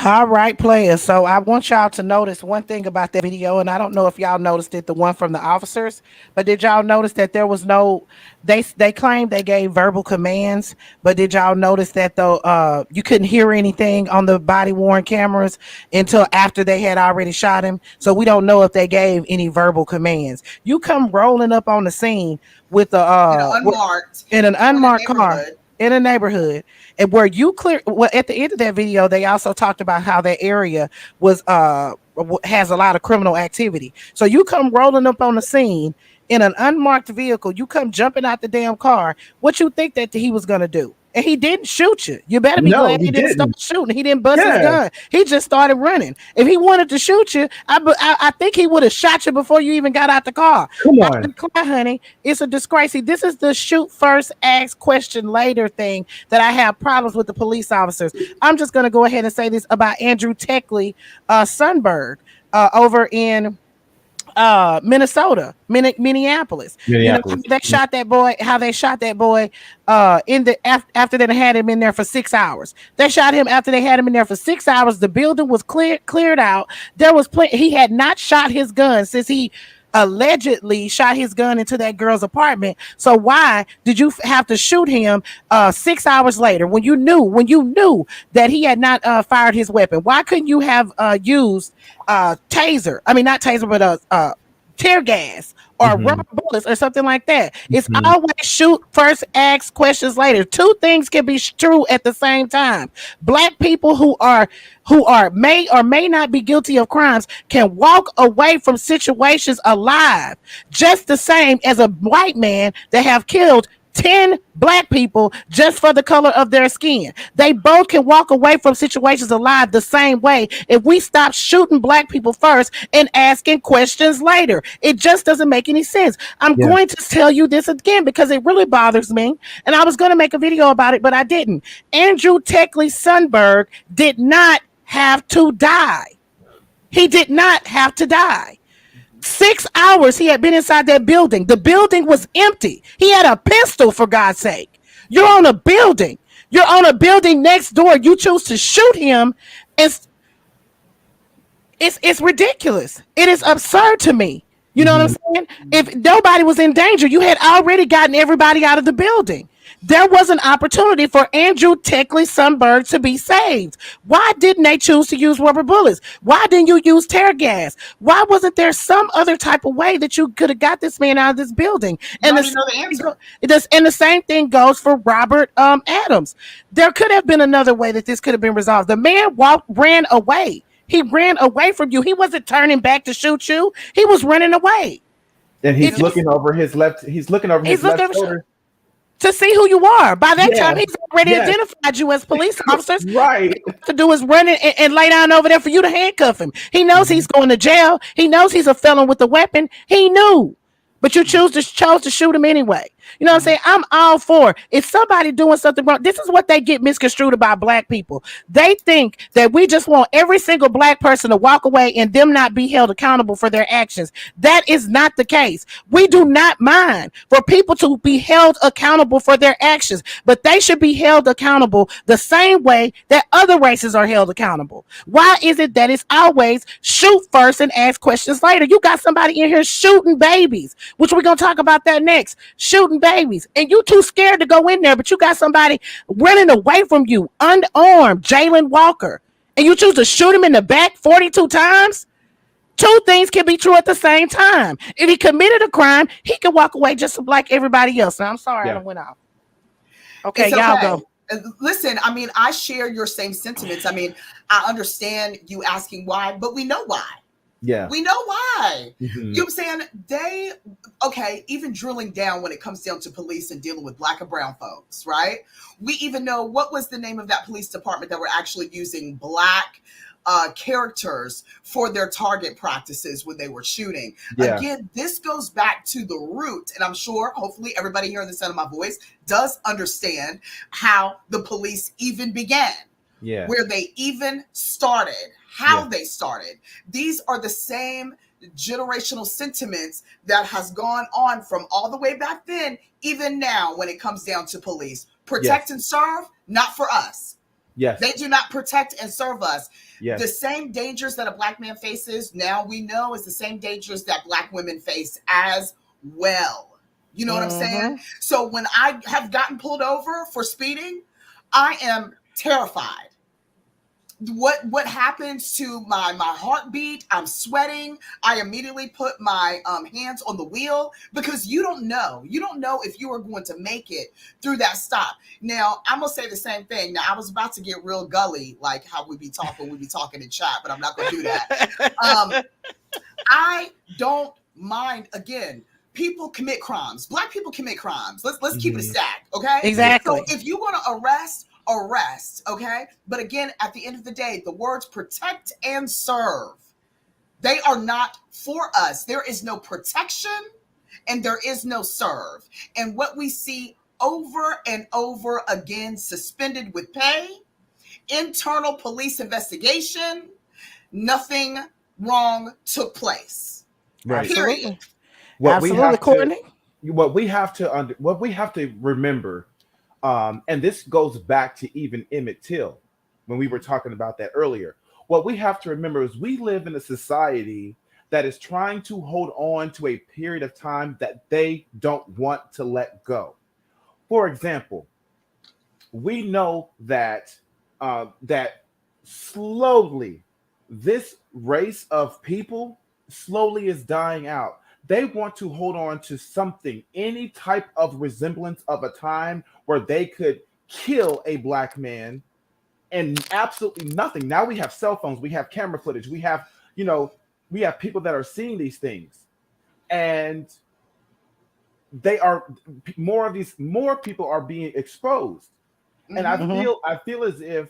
Speaker 1: All right, players. So I want y'all to notice one thing about that video, and I don't know if y'all noticed it, the one from the officers, but did y'all notice that there was no, they claimed they gave verbal commands, but did y'all notice that though you couldn't hear anything on the body worn cameras until after they had already shot him? So we don't know if they gave any verbal commands. You come rolling up on the scene with in an unmarked car in a neighborhood, and where you clear, well, at the end of that video they also talked about how that area was has a lot of criminal activity. So you come rolling up on the scene in an unmarked vehicle, you come jumping out the damn car. What you think that he was gonna do? And he didn't shoot you. You better be glad he didn't start shooting. He didn't bust his gun. He just started running. If he wanted to shoot you, I think he would have shot you before you even got out the car.
Speaker 3: Come on,
Speaker 1: honey. It's a disgrace. This is the shoot first, ask question later thing that I have problems with the police officers. I'm just going to go ahead and say this about Andrew Techley Sundberg over in Minnesota, Minneapolis. You know, they shot that boy, how they shot that boy in the after they had him in there for 6 hours. They shot him after they had him in there for 6 hours. The building was cleared out. There was he had not shot his gun since he allegedly shot his gun into that girl's apartment. So why did you have to shoot him 6 hours later when you knew that he had not fired his weapon? Why couldn't you have used taser? I mean, not taser, but tear gas or rubber bullets or something like that. It's always shoot first, ask questions later. Two things can be true at the same time. Black people who may or may not be guilty of crimes can walk away from situations alive, just the same as a white man that have killed 10 black people just for the color of their skin. They both can walk away from situations alive the same way if we stop shooting black people first and asking questions later. It just doesn't make any sense. I'm going to tell you this again because it really bothers me, and I was going to make a video about it, but I didn't. Andrew Techley Sundberg did not have to die. He did not have to die. 6 hours he had been inside that building. The building was empty. He had a pistol, for God's sake. You're on a building. You're on a building next door. You choose to shoot him. It's ridiculous. It is absurd to me. You know what I'm saying? If nobody was in danger, you had already gotten everybody out of the building. There was an opportunity for Andrew Techley Sundberg to be saved. Why didn't they choose to use rubber bullets? Why didn't you use tear gas? Why wasn't there some other type of way that you could have got this man out of this building? And the same thing goes for Robert Adams. There could have been another way that this could have been resolved. The man ran away. He ran away from you. He wasn't turning back to shoot you. He was running away.
Speaker 3: And he's looking over his left. He's looking over his left shoulder
Speaker 1: to see who you are. By that time, he's already identified you as police officers.
Speaker 3: Right.
Speaker 1: What to do is run and lay down over there for you to handcuff him. He knows he's going to jail. He knows he's a felon with a weapon. He knew. But you chose to shoot him anyway. You know what I'm saying? I'm all for if somebody doing something wrong. This is what they get misconstrued about black people. They think that we just want every single black person to walk away and them not be held accountable for their actions. That is not the case. We do not mind for people to be held accountable for their actions, but they should be held accountable the same way that other races are held accountable. Why is it that it's always shoot first and ask questions later? You got somebody in here shooting babies, which we're going to talk about that next. Shooting babies, and you too scared to go in there, but you got somebody running away from you, unarmed, Jalen Walker, and you choose to shoot him in the back 42 times? Two things can be true at the same time. If he committed a crime, he can walk away just like everybody else. Now, I'm sorry I went off. Okay, y'all go.
Speaker 2: Listen, I mean, I share your same sentiments. I mean, I understand you asking why, but we know why.
Speaker 3: Yeah.
Speaker 2: We know why. You know what I'm saying? Even drilling down when it comes down to police and dealing with black and brown folks, right? We even know what was the name of that police department that were actually using black characters for their target practices when they were shooting. Yeah. Again, this goes back to the root, and I'm sure hopefully everybody hearing the sound of my voice does understand how the police even began.
Speaker 3: Yeah.
Speaker 2: where they even started, how they started. These are the same generational sentiments that has gone on from all the way back then, even now when it comes down to police. Protect and serve, not for us.
Speaker 3: Yes.
Speaker 2: They do not protect and serve us.
Speaker 3: Yes.
Speaker 2: The same dangers that a Black man faces now, we know, is the same dangers that Black women face as well. You know what I'm saying? So when I have gotten pulled over for speeding, I am terrified. What happens to my heartbeat? I'm sweating. I immediately put my hands on the wheel, because you don't know if you are going to make it through that stop. Now I'm gonna say the same thing. Now I was about to get real gully, like how we be talking in chat, but I'm not gonna do that. I don't mind. Again, people commit crimes. Black people commit crimes. Let's keep it stacked, okay?
Speaker 1: Exactly.
Speaker 2: So if you want to arrest, okay? But again, at the end of the day, the words protect and serve, they are not for us. There is no protection and there is no serve. And what we see over and over again, suspended with pay, internal police investigation, nothing wrong took place.
Speaker 3: Right.
Speaker 2: Period.
Speaker 3: What
Speaker 1: Courtney.
Speaker 3: What we have to remember, and this goes back to even Emmett Till when we were talking about that earlier. What we have to remember is we live in a society that is trying to hold on to a period of time that they don't want to let go. For example, we know that that slowly this race of people slowly is dying out. They want to hold on to something, any type of resemblance of a time where they could kill a Black man and absolutely nothing. Now we have cell phones, we have camera footage, we have people that are seeing these things, and more people are being exposed. And I feel as if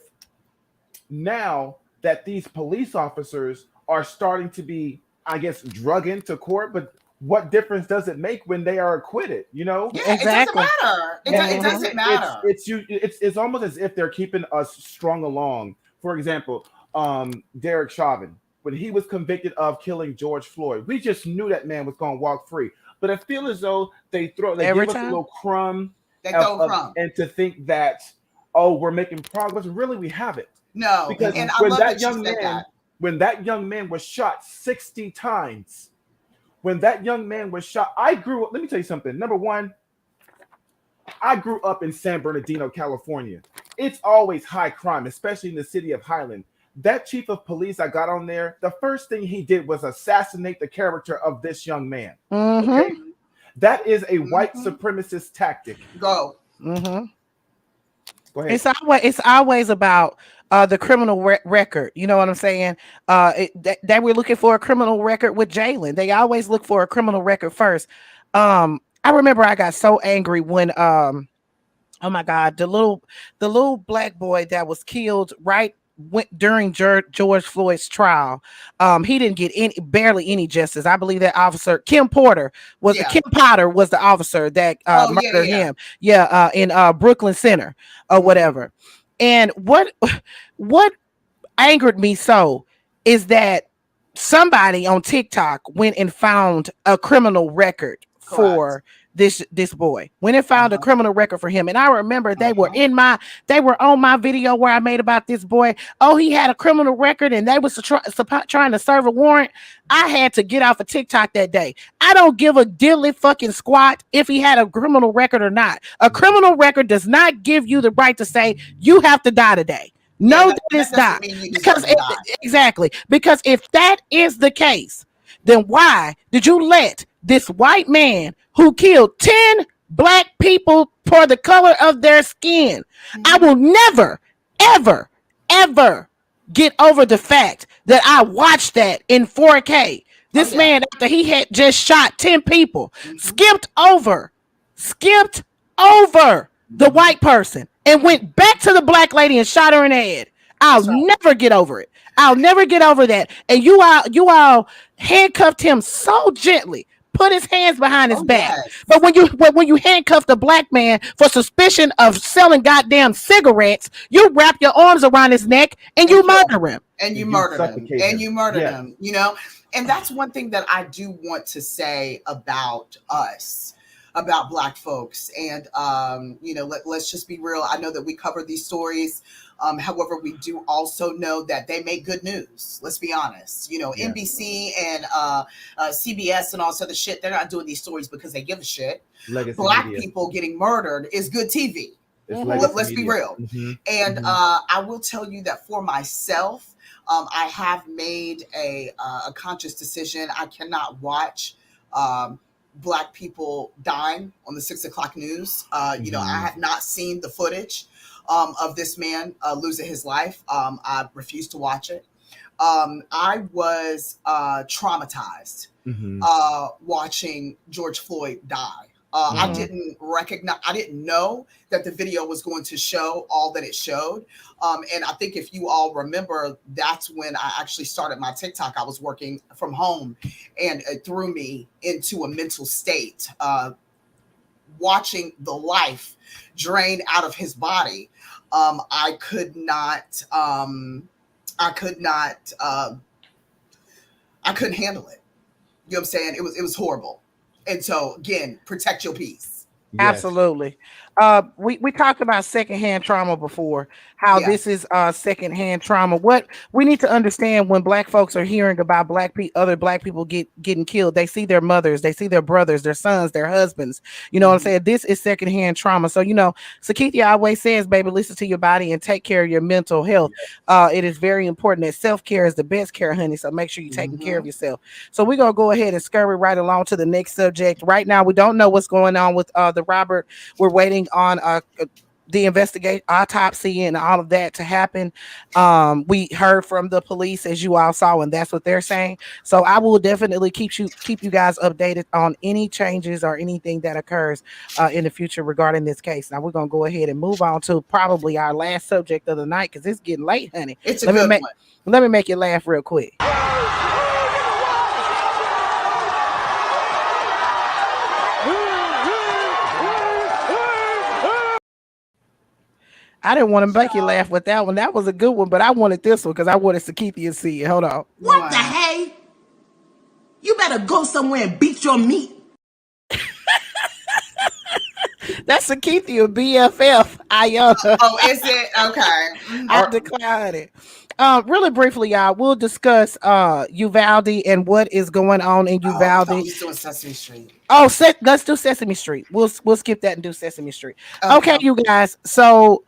Speaker 3: now that these police officers are starting to be, I guess, drug into court, but what difference does it make when they are acquitted?
Speaker 2: Yeah, exactly. It doesn't matter.
Speaker 3: It's almost as if they're keeping us strung along. For example, Derek Chauvin, when he was convicted of killing George Floyd, we just knew that man was going to walk free. But I feel as though they give us a little crumb, and to think that, oh, we're making progress. Really, we haven't.
Speaker 2: No,
Speaker 3: because
Speaker 2: and I love that you said that.
Speaker 3: When that young man was shot 60 times, when that young man was shot, I grew up. Let me tell you something. Number one, I grew up in San Bernardino, California. It's always high crime, especially in the city of Highland. That chief of police I got on there, the first thing he did was assassinate the character of this young man. Okay? That is a white supremacist tactic.
Speaker 2: Go.
Speaker 3: Go ahead.
Speaker 1: It's always about the criminal record. You know what I'm saying? That we're looking for a criminal record with Jalen. They always look for a criminal record first. I remember I got so angry when oh my God, the little black boy that was killed during George Floyd's trial. He didn't get barely any justice. I believe that officer Kim Potter was the officer that murdered him. In Brooklyn Center or whatever. And what angered me so is that somebody on TikTok went and found a criminal record for this boy. Went and found a criminal record for him. And I remember they were on my video where I made about this boy. Oh, he had a criminal record and they was trying to serve a warrant. I had to get off of TikTok that day. I don't give a dilly fucking squat if he had a criminal record or not. A criminal record does not give you the right to say you have to die today. No, that is not. Exactly. Because if that is the case, then why did you let this white man who killed 10 black people for the color of their skin? I will never, ever, ever get over the fact that I watched that in 4K. This man, after he had just shot 10 people, skipped over the white person and went back to the black lady and shot her in the head. I'll never get over it. I'll never get over that. And you all handcuffed him so gently, put his hands behind his
Speaker 2: Oh
Speaker 1: back.
Speaker 2: yes.
Speaker 1: But when you handcuff the black man for suspicion of selling goddamn cigarettes, you wrap your arms around his neck and
Speaker 2: And
Speaker 1: you
Speaker 2: kill
Speaker 1: murder
Speaker 2: him.
Speaker 1: him.
Speaker 2: And you
Speaker 3: You
Speaker 2: murdered him.
Speaker 3: suffocate
Speaker 2: And
Speaker 3: him.
Speaker 2: you murdered
Speaker 3: Yes.
Speaker 2: him, you know? And that's one thing that I do want to say about us, about Black folks. And you know, let's just be real. I know that we cover these stories. However, we do also know that they make good news. Let's be honest. You know,
Speaker 3: Yeah.
Speaker 2: NBC and CBS and all this other shit, they're not doing these stories because they give a shit.
Speaker 3: Legacy
Speaker 2: Black
Speaker 3: media.
Speaker 2: people getting murdered is good TV.
Speaker 3: It's
Speaker 1: Mhm.
Speaker 3: legacy
Speaker 2: Let's be
Speaker 3: media.
Speaker 2: real. And I will tell you that for myself, I have made a conscious decision. I cannot watch Black people dying on the 6 o'clock news. You know, I have not seen the footage of this man losing his life. I refuse to watch it. I was traumatized watching George Floyd die. I didn't know that the video was going to show all that it showed. And I think if you all remember, that's when I actually started my TikTok. I was working from home, and it threw me into a mental state, watching the life drain out of his body. I could not, I couldn't handle it. You know what I'm saying? It was horrible. And so again, protect your peace.
Speaker 3: Yes.
Speaker 1: Absolutely. We talked about secondhand trauma before, how
Speaker 2: Yeah.
Speaker 1: this is secondhand trauma. What we need to understand when Black folks are hearing about other Black people getting killed, they see their mothers, they see their brothers, their sons, their husbands. You know what I'm saying? This is secondhand trauma. So, you know, Sakithia always says, baby, listen to your body and take care of your mental health. It is very important that self-care is the best care, honey. So make sure you're taking care of yourself. So we're going to go ahead and scurry right along to the next subject. Right now, we don't know what's going on with the Robert. We're waiting on the investigate autopsy and all of that to happen. We heard from the police, as you all saw, and that's what they're saying. So I will definitely keep you guys updated on any changes or anything that occurs in the future regarding this case. Now we're gonna go ahead and move on to probably our last subject of the night because it's getting late, honey.
Speaker 2: It's a good one.
Speaker 1: Let me make you laugh real quick. I didn't want to make you laugh with that one. That was a good one, but I wanted this one because I wanted Sakithia to see it. Hold on.
Speaker 10: What the hey? You better go somewhere and beat your meat.
Speaker 1: That's Sakithia BFF. Ayana.
Speaker 2: Oh, is it? Okay.
Speaker 1: I declined it. Really briefly, y'all, we'll discuss Uvalde and what is going on in Uvalde.
Speaker 2: Oh, he's doing Sesame Street.
Speaker 1: Oh, let's do Sesame Street. We'll skip that and do Sesame Street. Okay, you guys. So,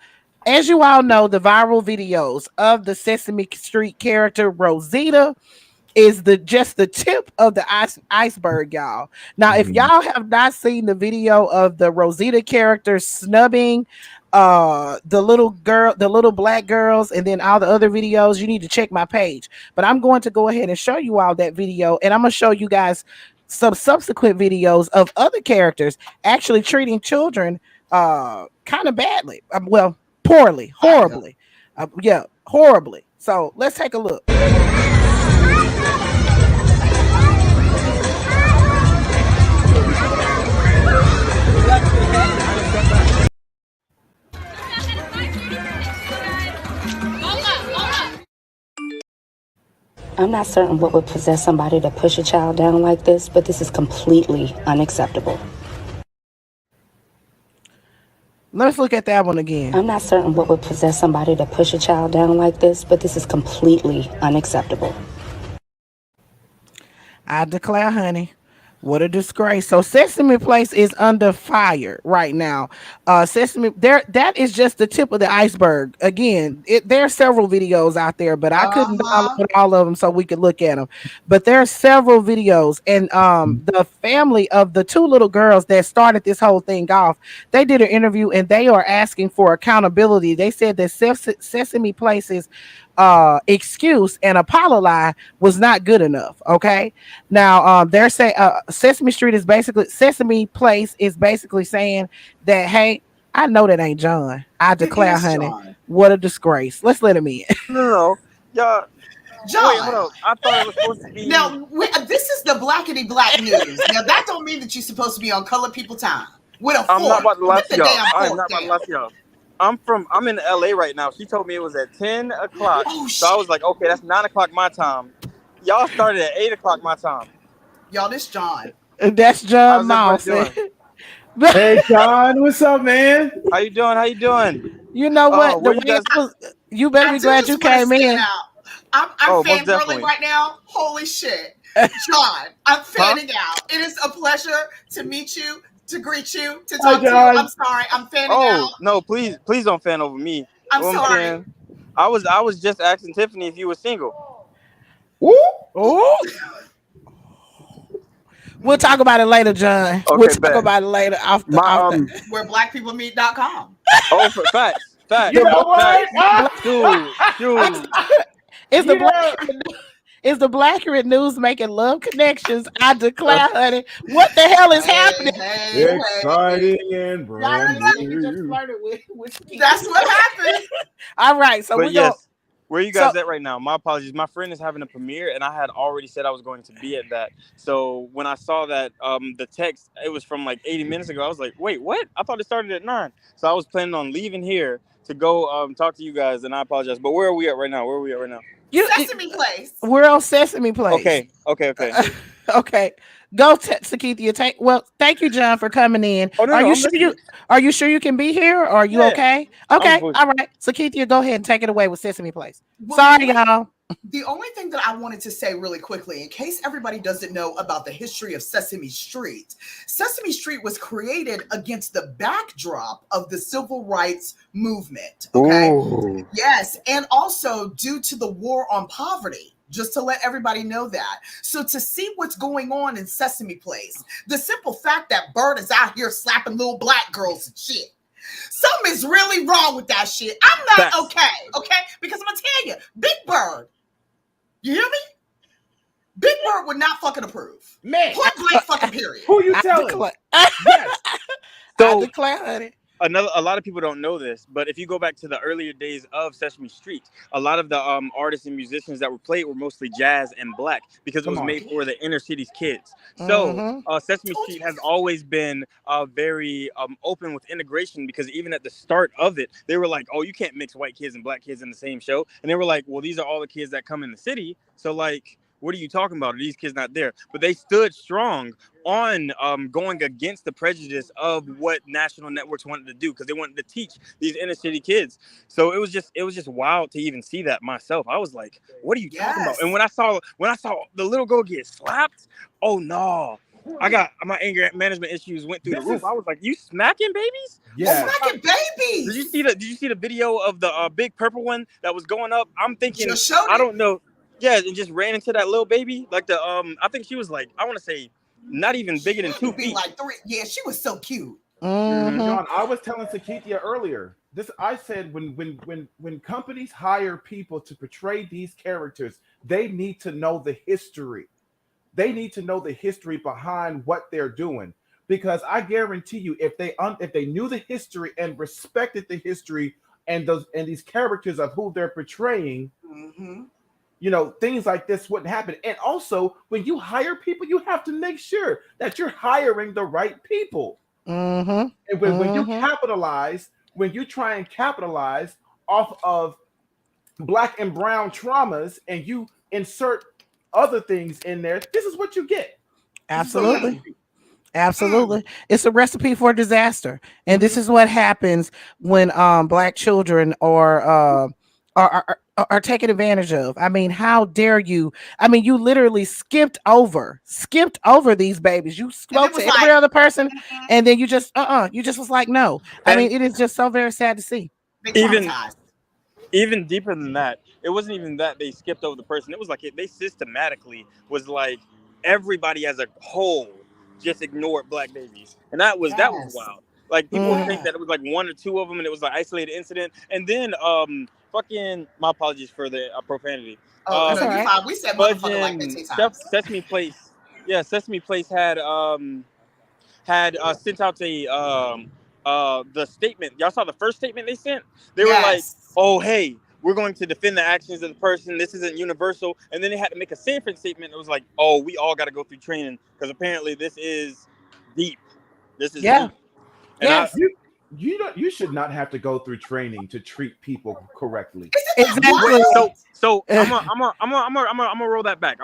Speaker 1: as you all know, the viral videos of the Sesame Street character Rosita is just the tip of the iceberg, y'all. Now, if y'all have not seen the video of the Rosita character snubbing the little Black girls, and then all the other videos, you need to check my page. But I'm going to go ahead and show you all that video, and I'm going to show you guys some subsequent videos of other characters actually treating children kind of badly. Well, poorly, horribly. Horribly. So let's take a look.
Speaker 11: I'm not certain what would possess somebody to push a child down like this, but this is completely unacceptable.
Speaker 1: Let's look at that one again.
Speaker 11: I'm not certain what would possess somebody to push a child down like this, but this is completely unacceptable.
Speaker 1: I declare, honey, what a disgrace. So Sesame Place is under fire right now. That is just the tip of the iceberg. Again, there are several videos out there, but I couldn't download all of them so we could look at them. But there are several videos, and the family of the two little girls that started this whole thing off, they did an interview and they are asking for accountability. They said that Sesame Place's excuse and apology was not good enough. Okay, now they're saying Sesame Place is basically saying that, hey, I know that ain't John. I declare, honey, what a disgrace. Let's let him in.
Speaker 12: No, y'all.
Speaker 2: John.
Speaker 12: Wait, hold up. I thought it was supposed to be.
Speaker 2: Now, this is the Blackity Black news. Now, that don't mean that you're supposed to be on Colored People Time with a
Speaker 12: I'm not
Speaker 2: fork.
Speaker 12: about to lie
Speaker 2: Put
Speaker 12: to
Speaker 2: the
Speaker 12: y'all.
Speaker 2: damn
Speaker 12: I am
Speaker 2: fork
Speaker 12: not about to
Speaker 2: down.
Speaker 12: lie to y'all. I'm in LA right now. She told me it was at 10 o'clock.
Speaker 2: Oh,
Speaker 12: So I
Speaker 2: shit.
Speaker 12: was like, okay, that's 9 o'clock my time. Y'all started at 8 o'clock my time.
Speaker 2: Y'all, this John.
Speaker 1: That's John
Speaker 12: How's everybody
Speaker 1: Moss.
Speaker 12: doing?
Speaker 3: Hey, John, what's up, man?
Speaker 12: How you doing? How you doing?
Speaker 1: You know what? The
Speaker 12: Where
Speaker 1: way
Speaker 12: you guys?
Speaker 1: I was, you better
Speaker 2: I
Speaker 1: be
Speaker 2: do
Speaker 1: glad
Speaker 2: just
Speaker 1: you
Speaker 2: want to
Speaker 1: came
Speaker 2: stand
Speaker 1: in.
Speaker 2: out. I'm
Speaker 12: Oh, most
Speaker 2: fangirling
Speaker 12: definitely.
Speaker 2: right now. Holy shit. John, I'm fanning out. It is a pleasure to meet you, to greet you, to
Speaker 3: Hi,
Speaker 2: talk to you. I'm
Speaker 3: John.
Speaker 2: sorry. I'm fanning
Speaker 12: Oh
Speaker 2: out.
Speaker 12: no, please don't fan over me. You
Speaker 2: I'm
Speaker 12: know what I'm
Speaker 2: sorry.
Speaker 12: saying? I was just asking Tiffany if you were single.
Speaker 3: Woo!
Speaker 1: Oh, we'll talk about it later, John. We'll
Speaker 12: Okay,
Speaker 1: talk
Speaker 12: bet.
Speaker 1: about it later.
Speaker 12: My
Speaker 2: Where blackpeoplemeet.com.
Speaker 12: Oh, facts.
Speaker 3: You know what?
Speaker 12: Shoot.
Speaker 1: It's the
Speaker 3: Yeah.
Speaker 1: Is the Blaqurate news making love connections? I declare, honey. What the hell is happening?
Speaker 3: Exciting and brand new.
Speaker 1: Flirted with
Speaker 2: That's what happened.
Speaker 1: All right, so
Speaker 12: But
Speaker 1: we go.
Speaker 12: yes, where are you guys at right now? My apologies. My friend is having a premiere, and I had already said I was going to be at that. So when I saw that the text, it was from like 80 minutes ago. I was like, wait, what? I thought it started at 9. So I was planning on leaving here to go talk to you guys, and I apologize. But where are we at right now?
Speaker 2: Sesame Place.
Speaker 1: We're on Sesame Place.
Speaker 12: Okay.
Speaker 1: Okay. Go, Sakithia. Well, thank you, John, for coming in.
Speaker 12: Oh, no,
Speaker 1: are
Speaker 12: no,
Speaker 1: you
Speaker 12: I'm
Speaker 1: sure
Speaker 12: listening.
Speaker 1: are you sure you can be here? Or are you
Speaker 12: Yeah.
Speaker 1: okay? Okay. All right. Sakithia, go ahead and take it away with Sesame Place.
Speaker 2: Well,
Speaker 1: Sorry, y'all.
Speaker 2: The only thing that I wanted to say really quickly, in case everybody doesn't know about the history of Sesame Street was created against the backdrop of the civil rights movement. Okay.
Speaker 12: Ooh.
Speaker 2: Yes. And also due to the war on poverty. Just to let everybody know that. So to see what's going on in Sesame Place, the simple fact that Bird is out here slapping little black girls and shit. Something is really wrong with that shit. I'm not okay? Because I'm gonna tell you, Big Bird, you hear me? Big Bird would not fucking approve.
Speaker 3: Man.
Speaker 2: Point blank fucking period.
Speaker 3: Who you telling?
Speaker 1: Yes.
Speaker 12: So,
Speaker 1: I declare, honey.
Speaker 12: a lot of people don't know this, but if you go back to the earlier days of Sesame Street, a lot of the artists and musicians that were played were mostly jazz and black because it was made for the inner city's kids. So Sesame Street has always been very open with integration because even at the start of it, they were like, oh, you can't mix white kids and black kids in the same show. And they were like, well, these are all the kids that come in the city. So like, what are you talking about? Are these kids not there? But they stood strong on going against the prejudice of what national networks wanted to do because they wanted to teach these inner city kids. So it was just wild to even see that myself. I was like, what are you talking about? And when I saw the little girl get slapped, oh no. I got my anger management issues went through the roof. I was like, "You smacking babies?
Speaker 3: Yeah,
Speaker 2: smacking babies."
Speaker 12: Did you see the video of the big purple one that was going up? I'm thinking, I don't know. Yeah, and just ran into that little baby. Like I think she was like, I want to say, not even bigger than 2 feet.
Speaker 2: Like 3. Yeah, she was so cute.
Speaker 3: John, I was telling Sakithia earlier. I said when companies hire people to portray these characters, they need to know the history. They need to know the history behind what they're doing, because I guarantee you, if they knew the history and respected the history and these characters of who they're portraying, you know, things like this wouldn't happen. And also, when you hire people, you have to make sure that you're hiring the right people. And when you capitalize, when you try and capitalize off of black and brown traumas, and you insert other things in there, this is what you get.
Speaker 1: Absolutely. Absolutely. It's a recipe for disaster. And this is what happens when black children are taken advantage of. I mean, how dare you? I mean, you literally skipped over these babies. You spoke to every other person, and then you just was like, no. I mean, it is just so very sad to see.
Speaker 12: Even deeper than that, it wasn't even that they skipped over the person. It was like they systematically was like everybody as a whole just ignored black babies, and that was wild. Like people would think that it was like 1 or 2 of them, and it was like isolated incident. And then fucking, my apologies for the profanity.
Speaker 2: Oh, no, you're fine. We said motherfucker like 15 times.
Speaker 12: Sesame Place, Sesame Place had sent out the statement. Y'all saw the first statement they sent? They were like, oh, hey, we're going to defend the actions of the person. This isn't universal. And then they had to make a different statement. It was like, oh, we all got to go through training because apparently this is deep. This is deep. And
Speaker 1: yes.
Speaker 3: You should not have to go through training to treat people correctly.
Speaker 1: Exactly.
Speaker 12: So I'm gonna roll that back.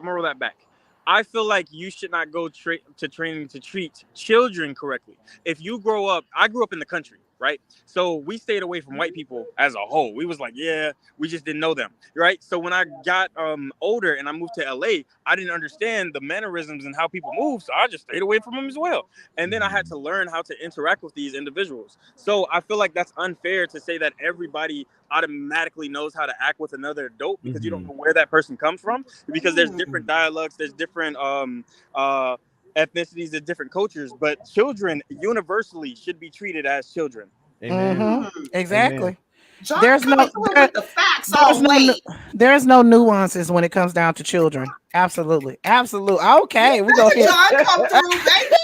Speaker 12: I feel like you should not go to training to treat children correctly. If you grow up, I grew up in the country, right? So we stayed away from white people as a whole. We was like, yeah, we just didn't know them, right? So when I got older and I moved to LA, I didn't understand the mannerisms and how people move, so I just stayed away from them as well. And then I had to learn how to interact with these individuals. So I feel like that's unfair to say that everybody automatically knows how to act with another adult because you don't know where that person comes from, because there's different dialects, there's different ethnicities, there's different cultures, but children universally should be treated as children.
Speaker 3: Amen.
Speaker 1: Exactly.
Speaker 3: Amen.
Speaker 2: John
Speaker 1: There's no
Speaker 2: with the facts all late.
Speaker 1: there's no nuances when it comes down to children. Absolutely. Okay, we go ahead.
Speaker 2: John, come through, baby.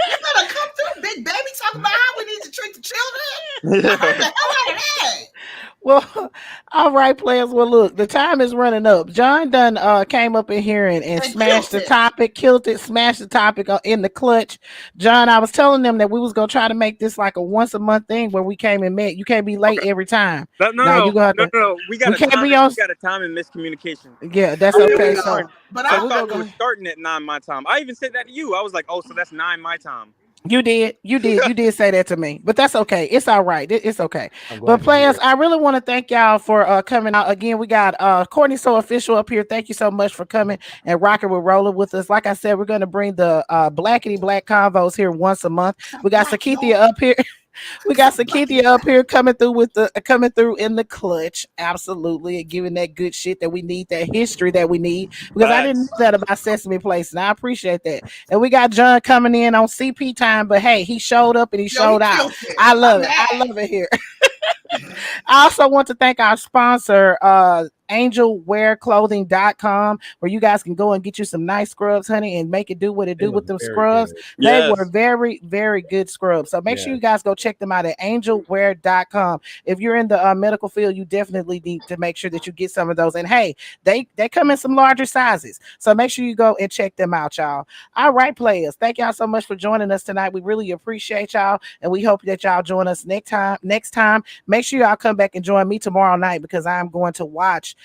Speaker 2: You better come through, big baby. Talk about how we need to treat the children. I heard the hell out of that.
Speaker 1: Well, all right, players. Well, look, the time is running up. John done came up in here and smashed the topic, killed it, smashed the topic in the clutch. John, I was telling them that we was gonna try to make this like a once a month thing where we came and met. You can't be late every time.
Speaker 12: No. We got a time and miscommunication.
Speaker 1: Yeah, that's okay.
Speaker 12: But I thought we were starting at 9 my time. I even said that to you. I was like, oh, so that's 9 my time.
Speaker 1: You did say that to me, but that's okay. It's all right. It's okay. But players, I really want to thank y'all for coming out again. We got Courtney So Official up here. Thank you so much for coming and rocking with Rolling with us. Like I said, we're going to bring the Blackity Black Convos here once a month. We got Sakithia up here. We got Sakithia up here coming through in the clutch, absolutely, and giving that good shit that we need, that history that we need. Because I didn't know that about Sesame Place, and I appreciate that. And we got John coming in on CP time, but hey, he showed up and he showed out. I love it. I love it here. I also want to thank our sponsor, angelwearclothing.com, where you guys can go and get you some nice scrubs, honey, and make it do what it do with them scrubs. They were very, very good scrubs. So make sure you guys go check them out at angelwear.com. If you're in the medical field, you definitely need to make sure that you get some of those. And hey, they come in some larger sizes. So make sure you go and check them out, y'all. All right, players. Thank y'all so much for joining us tonight. We really appreciate y'all, and we hope that y'all join us next time. Make sure y'all come back and join me tomorrow night because I'm going to watch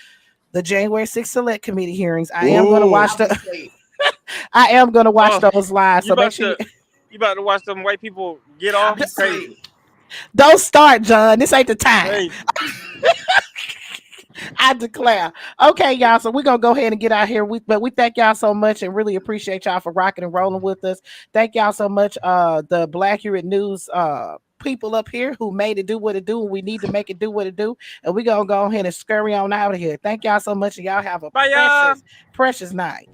Speaker 1: the January 6th Select Committee hearings. I am going to watch those live. So make sure
Speaker 12: you about to watch them white people get off. Crazy.
Speaker 1: Don't start, John. This ain't the time. I declare. Okay, y'all. So we're gonna go ahead and get out here. But we thank y'all so much and really appreciate y'all for rocking and rolling with us. Thank y'all so much. The Blaqurate News people up here who made it do what it do, and we need to make it do what it do. And we're gonna go ahead and scurry on out of here. Thank y'all so much, and y'all have a precious night.